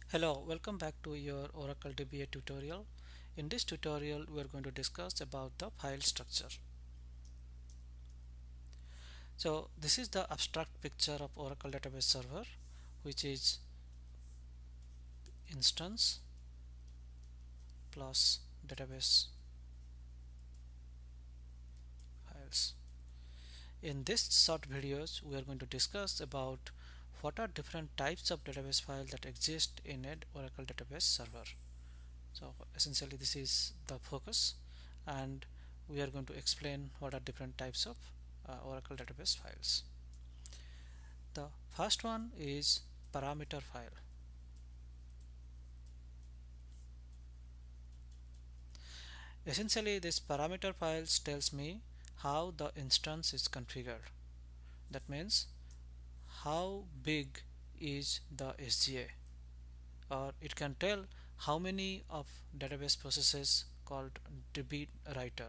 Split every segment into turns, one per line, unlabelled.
Hello, welcome back to your Oracle DBA tutorial. In this tutorial, we are going to discuss about the file structure. So this is the abstract picture of Oracle Database Server, which is instance plus database files. In this short videos, we are going to discuss about what are different types of database files that exist in an Oracle Database Server. So essentially this is the focus, and we are going to explain what are different types of Oracle database files. The first one is parameter file. Essentially this parameter files tells me how the instance is configured. That means how big is the SGA, or it can tell how many of database processes called DB writer.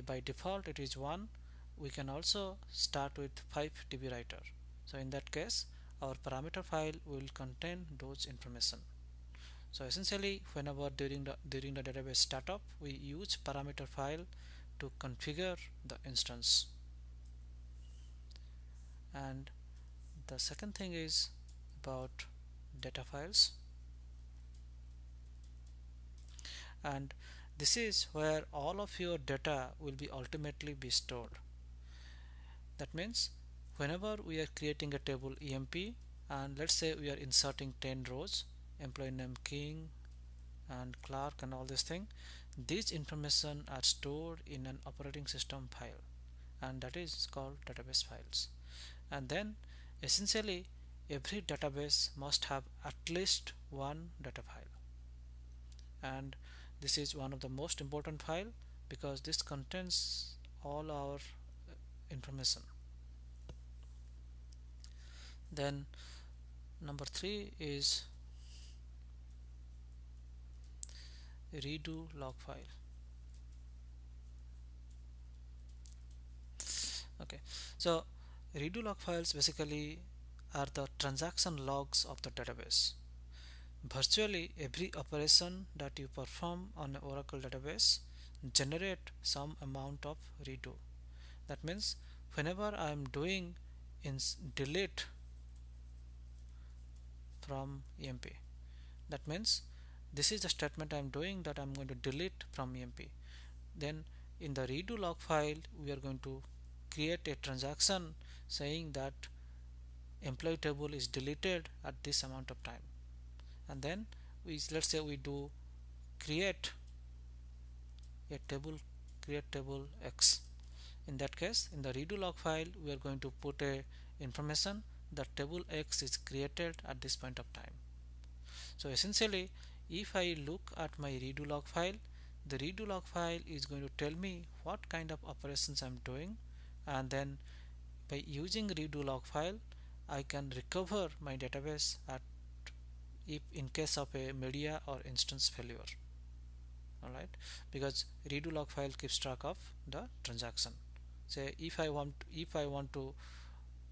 By default it is 1. We can also start with 5 DB writer. So in that case our parameter file will contain those information. So essentially whenever during the database startup we use parameter file to configure the instance. And the second thing is about data files, and this is where all of your data will be ultimately be stored. That means whenever we are creating a table EMP, and let's say we are inserting 10 rows, employee name King and Clark and all this thing, these information are stored in an operating system file, and that is called database files. And then essentially every database must have at least one data file, and this is one of the most important file because this contains all our information. Then number 3 is redo log file. Okay, so redo log files basically are the transaction logs of the database. Virtually every operation that you perform on an Oracle database generate some amount of redo. That means whenever I am doing delete from EMP, that means this is the statement I am doing, that I am going to delete from EMP. Then in the redo log file we are going to create a transaction saying that employee table is deleted at this amount of time, and then let's say we do create a table, create table X. In that case in the redo log file we are going to put a information that table X is created at this point of time. So essentially if I look at my redo log file, the redo log file is going to tell me what kind of operations I'm doing, and then by using redo log file I can recover my database at if in case of a media or instance failure. Alright, because redo log file keeps track of the transaction. Say if I want to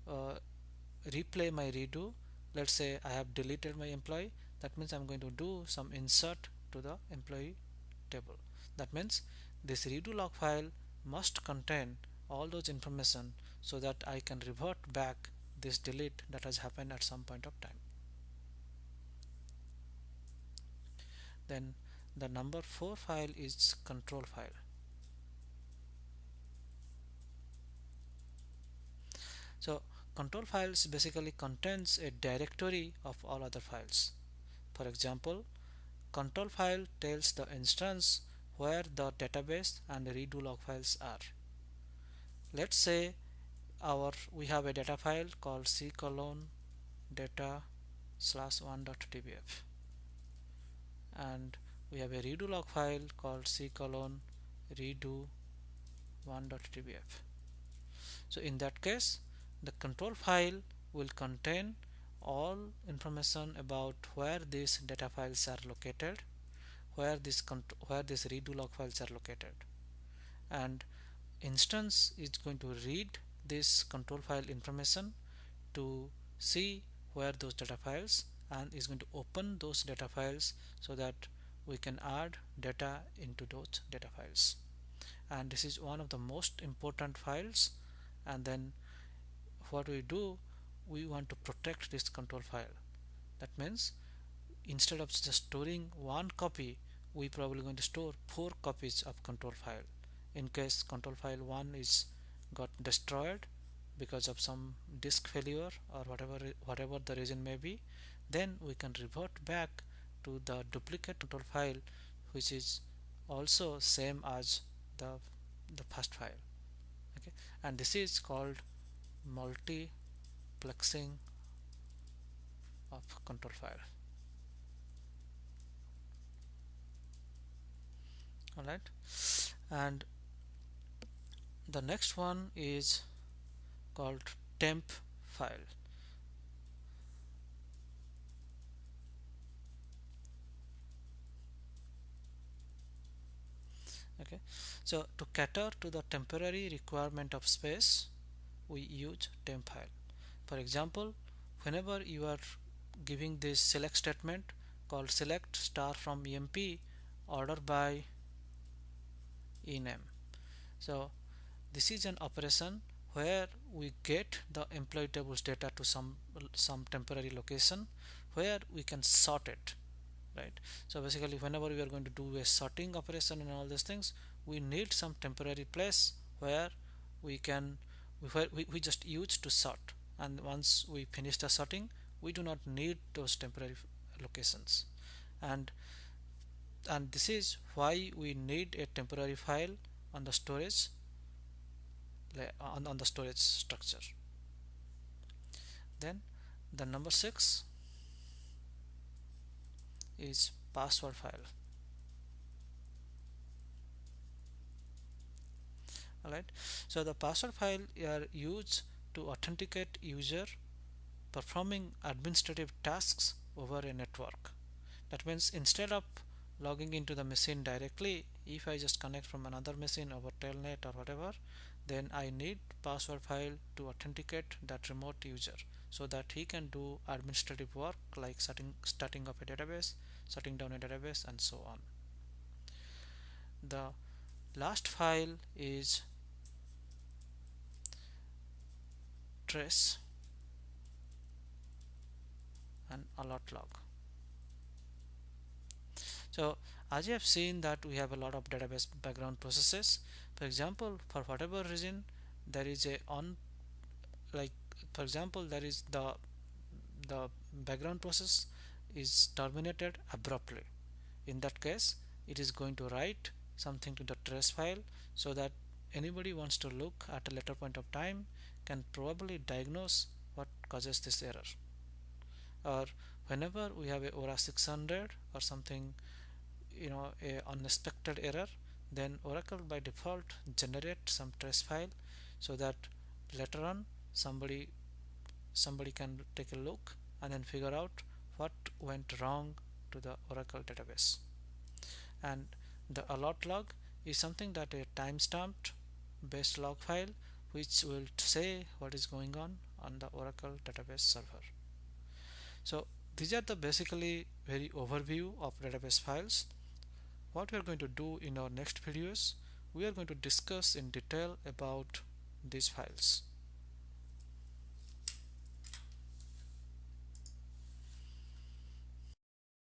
uh, replay my redo, let's say I have deleted my employee, that means I'm going to do some insert to the employee table. That means this redo log file must contain all those information so that I can revert back this delete that has happened at some point of time. Then the number 4 file is control file. So control files basically contains a directory of all other files. For example, control file tells the instance where the database and redo log files are. Let's say we have a data file called c colon data /1.dbf, and we have a redo log file called c colon redo 1.dbf. So in that case the control file will contain all information about where these data files are located, where this redo log files are located, and instance is going to read this control file information to see where those data files and is going to open those data files so that we can add data into those data files. And this is one of the most important files. And then what we do, we want to protect this control file. That means instead of just storing one copy, we probably going to store 4 copies of control file. In case control file 1 is got destroyed because of some disk failure or whatever the reason may be, then we can revert back to the duplicate control file, which is also same as the first file. Okay, and this is called multiplexing of control file. All right, and the next one is called temp file. Okay, so to cater to the temporary requirement of space, we use temp file. For example, whenever you are giving this select statement called select star from emp order by ename, so this is an operation where we get the employee tables data to some temporary location where we can sort it, right? So basically whenever we are going to do a sorting operation and all these things, we need some temporary place where we can we just use to sort, and once we finish the sorting, we do not need those temporary locations. And and this is why we need a temporary file on the storage on the storage structure. Then the number 6 is password file. Alright, so the password file are used to authenticate user performing administrative tasks over a network. That means instead of logging into the machine directly, if I just connect from another machine over telnet or whatever, then I need password file to authenticate that remote user so that he can do administrative work like starting up a database, shutting down a database, and so on. The last file is trace and alert log. So as you have seen that we have a lot of database background processes. For example, for whatever reason there is a on like for example there is the background process is terminated abruptly. In that case, it is going to write something to the trace file so that anybody wants to look at a later point of time can probably diagnose what causes this error. Or whenever we have a ORA 600 or something, a unexpected error, then Oracle by default generate some trace file so that later on somebody can take a look and then figure out what went wrong to the Oracle database. And the alert log is something that a timestamped based log file which will say what is going on the Oracle database server. So these are the basically very overview of database files. What we are going to do in our next videos, we are going to discuss in detail about these files.